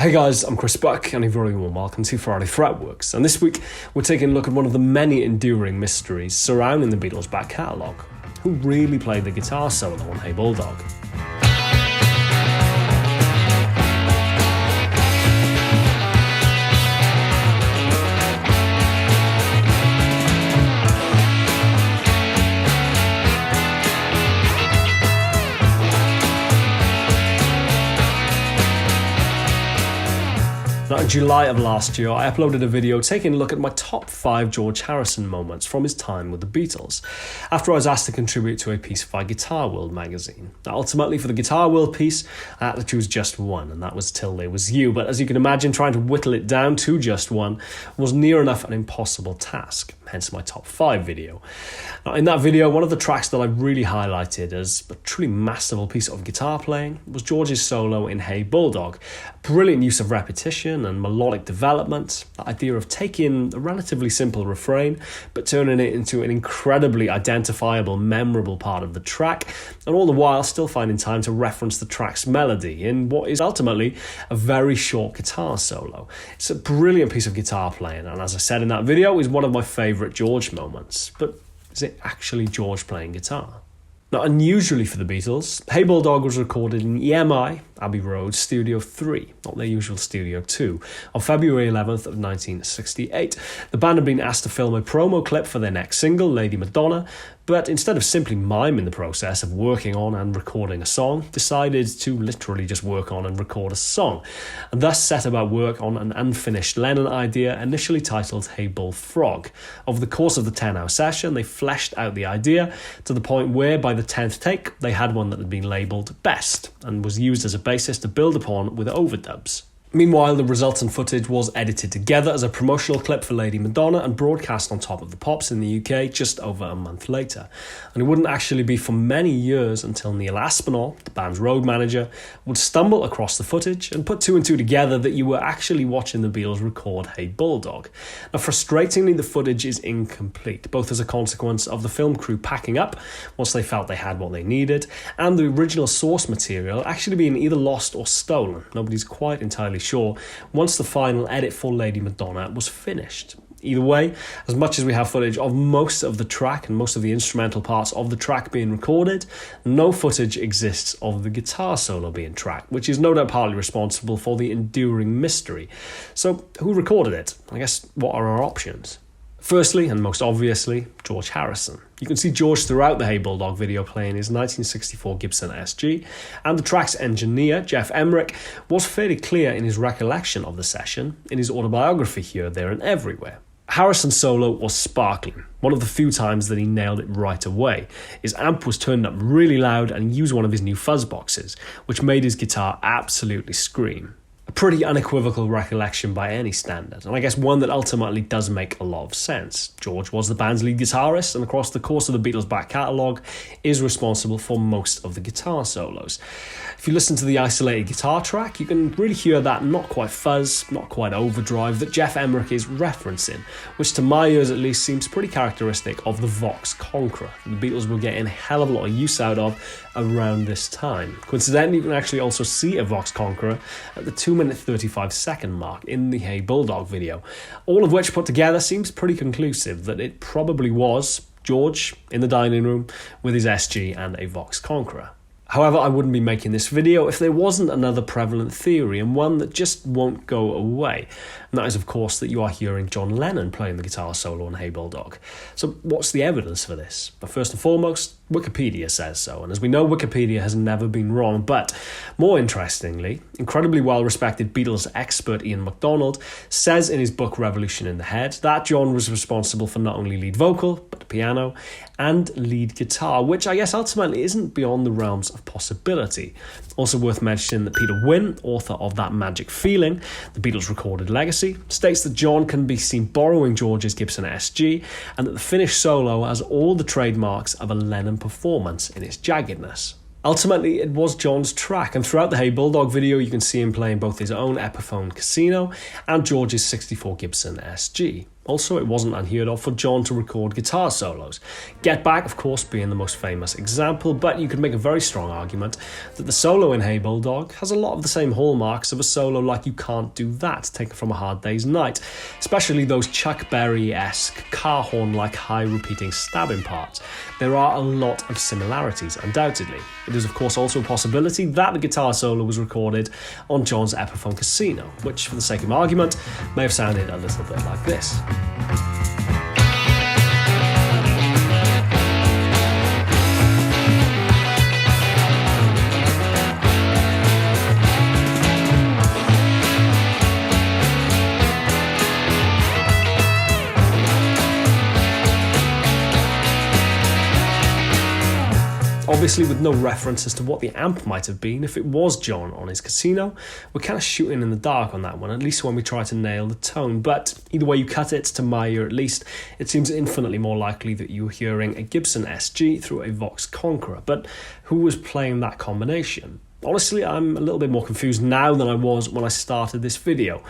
Hey guys, I'm Chris Buck and a very warm welcome to Friday Fretworks, and this week we're taking a look at one of the many enduring mysteries surrounding the Beatles' back catalogue. Who really played the guitar solo on Hey Bulldog? Now, in July of last year, I uploaded a video taking a look at my top 5 George Harrison moments from his time with the Beatles, after I was asked to contribute to a piece by Guitar World magazine. Now, ultimately, for the Guitar World piece, I had to choose just one, and that was Till There Was You, but as you can imagine, trying to whittle it down to just one was near enough an impossible task, hence my top 5 video. Now, in that video, one of the tracks that I really highlighted as a truly masterful piece of guitar playing was George's solo in Hey Bulldog. Brilliant use of repetition and melodic development, the idea of taking a relatively simple refrain but turning it into an incredibly identifiable, memorable part of the track, and all the while still finding time to reference the track's melody in what is ultimately a very short guitar solo. It's a brilliant piece of guitar playing, and as I said in that video, is one of my favourite George moments. But is it actually George playing guitar? Now, unusually for the Beatles, Hey Bulldog was recorded in EMI, Abbey Road, Studio 3, not their usual Studio 2, on February 11th of 1968. The band had been asked to film a promo clip for their next single, Lady Madonna, but instead of simply miming the process of working on and recording a song, decided to literally just work on and record a song, and thus set about work on an unfinished Lennon idea initially titled Hey Bullfrog. Over the course of the 10-hour session, they fleshed out the idea to the point where by the 10th take, they had one that had been labelled Best, and was used as a basis to build upon with overdubs. Meanwhile, the resultant footage was edited together as a promotional clip for Lady Madonna and broadcast on Top of the Pops in the UK just over a month later. And it wouldn't actually be for many years until Neil Aspinall, the band's road manager, would stumble across the footage and put two and two together that you were actually watching the Beatles record Hey Bulldog. Now, frustratingly, the footage is incomplete, both as a consequence of the film crew packing up once they felt they had what they needed, and the original source material actually being either lost or stolen. Nobody's quite entirely sure once the final edit for Lady Madonna was finished. Either way, as much as we have footage of most of the track and most of the instrumental parts of the track being recorded, no footage exists of the guitar solo being tracked, which is no doubt partly responsible for the enduring mystery. So, who recorded it? I guess, what are our options? Firstly, and most obviously, George Harrison. You can see George throughout the Hey Bulldog video playing his 1964 Gibson SG, and the track's engineer, Geoff Emerick, was fairly clear in his recollection of the session, in his autobiography Here, There and Everywhere. Harrison's solo was sparkling, one of the few times that he nailed it right away. His amp was turned up really loud and he used one of his new fuzz boxes, which made his guitar absolutely scream. A pretty unequivocal recollection by any standard, and I guess one that ultimately does make a lot of sense. George was the band's lead guitarist, and across the course of the Beatles' back catalogue is responsible for most of the guitar solos. If you listen to the isolated guitar track, you can really hear that not quite fuzz, not quite overdrive that Geoff Emerick is referencing, which to my ears at least seems pretty characteristic of the Vox Conqueror the Beatles were getting a hell of a lot of use out of around this time. Coincidentally, you can actually also see a Vox Conqueror at the 2-minute 35-second mark in the Hey Bulldog video, all of which put together seems pretty conclusive that it probably was George in the dining room with his SG and a Vox Conqueror. However, I wouldn't be making this video if there wasn't another prevalent theory, and one that just won't go away. And that is, of course, that you are hearing John Lennon playing the guitar solo on Hey Bulldog. So what's the evidence for this? But first and foremost, Wikipedia says so. And as we know, Wikipedia has never been wrong. But more interestingly, incredibly well-respected Beatles expert Ian MacDonald says in his book Revolution in the Head that John was responsible for not only lead vocal, but the piano and lead guitar, which I guess ultimately isn't beyond the realms of possibility. Also worth mentioning that Peter Wynne, author of That Magic Feeling, the Beatles' recorded legacy, states that John can be seen borrowing George's Gibson SG, and that the finished solo has all the trademarks of a Lennon performance in its jaggedness. Ultimately, it was John's track, and throughout the Hey Bulldog video you can see him playing both his own Epiphone Casino and George's 64 Gibson SG. Also, it wasn't unheard of for John to record guitar solos. Get Back, of course, being the most famous example, but you could make a very strong argument that the solo in Hey Bulldog has a lot of the same hallmarks of a solo like You Can't Do That, taken from A Hard Day's Night, especially those Chuck Berry-esque, car horn-like high repeating stabbing parts. There are a lot of similarities, undoubtedly. It is, of course, also a possibility that the guitar solo was recorded on John's Epiphone Casino, which, for the sake of argument, may have sounded a little bit like this. Obviously, with no reference as to what the amp might have been if it was John on his Casino, we're kind of shooting in the dark on that one, at least when we try to nail the tone. But either way you cut it, to my ear at least, it seems infinitely more likely that you were hearing a Gibson SG through a Vox Conqueror. But who was playing that combination? Honestly, I'm a little bit more confused now than I was when I started this video.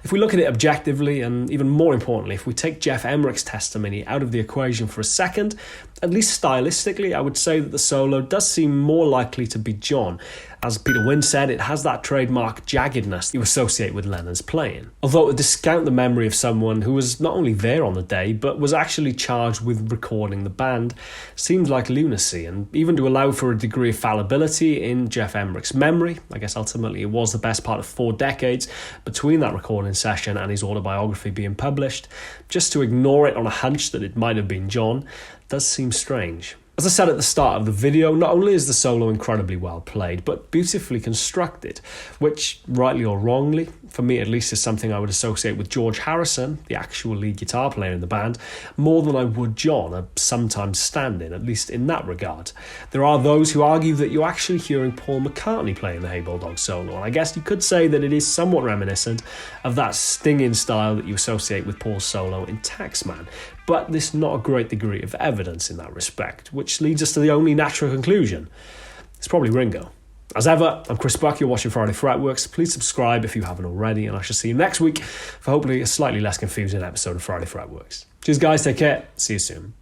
If we look at it objectively, and even more importantly, if we take Geoff Emerick's testimony out of the equation for a second, at least stylistically, I would say that the solo does seem more likely to be John. As Peter Wynne said, it has that trademark jaggedness you associate with Lennon's playing. Although to discount the memory of someone who was not only there on the day, but was actually charged with recording the band, seems like lunacy, and even to allow for a degree of fallibility in Geoff Emerick's memory, I guess ultimately it was the best part of 4 decades between that recording session and his autobiography being published, just to ignore it on a hunch that it might have been John, does seem strange. As I said at the start of the video, not only is the solo incredibly well played, but beautifully constructed, which, rightly or wrongly, for me at least, is something I would associate with George Harrison, the actual lead guitar player in the band, more than I would John, a sometimes stand-in, at least in that regard. There are those who argue that you're actually hearing Paul McCartney playing the Hey Bulldog solo, and I guess you could say that it is somewhat reminiscent of that stinging style that you associate with Paul's solo in Taxman, but there's not a great degree of evidence in that respect, which leads us to the only natural conclusion. It's probably Ringo. As ever, I'm Chris Buck, you're watching Friday Fretworks. Please subscribe if you haven't already, and I shall see you next week for hopefully a slightly less confusing episode of Friday Fretworks. Cheers guys, take care, see you soon.